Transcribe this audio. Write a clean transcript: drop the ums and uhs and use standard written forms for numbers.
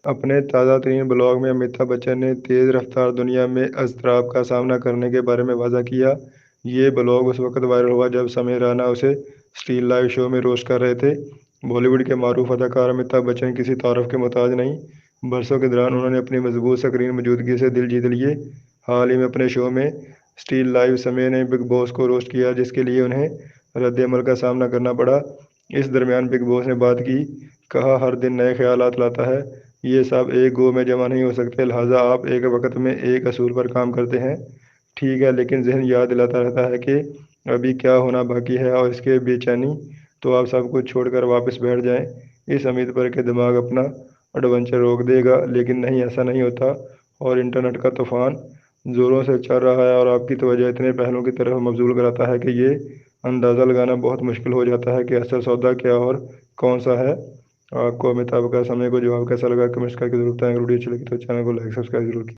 اپنے تازہ ترین بلاگ میں امیتابھ بچن نے تیز رفتار دنیا میں اضطراب کا سامنا کرنے کے بارے میں واضح کیا۔ یہ بلاگ اس وقت وائرل ہوا جب سمیع رانا اسے اسٹیل لائیو شو میں روسٹ کر رہے تھے۔ بالی ووڈ کے معروف اداکار امیتابھ بچن کسی تعارف کے محتاج نہیں۔ برسوں کے دوران انہوں نے اپنی مضبوط اسکرین موجودگی سے دل جیت لیے۔ حال ہی میں اپنے شو میں اسٹیل لائیو سمیع نے بگ باس کو روسٹ کیا، جس کے لیے انہیں رد عمل کا سامنا کرنا پڑا۔ اس درمیان بگ باس نے بات کی، کہا ہر دن نئے خیالات لاتا ہے، یہ سب ایک گو میں جمع نہیں ہو سکتے، لہٰذا آپ ایک وقت میں ایک اصول پر کام کرتے ہیں، ٹھیک ہے، لیکن ذہن یاد دلاتا رہتا ہے کہ ابھی کیا ہونا باقی ہے، اور اس کے بے چینی تو آپ سب کچھ چھوڑ کر واپس بیٹھ جائیں اس امید پر کہ دماغ اپنا ایڈونچر روک دے گا، لیکن نہیں، ایسا نہیں ہوتا، اور انٹرنیٹ کا طوفان زوروں سے چل رہا ہے اور آپ کی توجہ اتنے پہلوؤں کی طرف مبذول کراتا ہے کہ یہ اندازہ لگانا بہت مشکل ہو جاتا ہے کہ اصل سودا کیا اور کون سا ہے۔ آپ کو امیتابھ کا سمیع کو جواب کیسا لگا، کمنٹس کر کے ضرور بتائیں۔ اگر ویڈیو اچھی لگی تو چینل کو لائک سبسکرائب ضرور کیجیے۔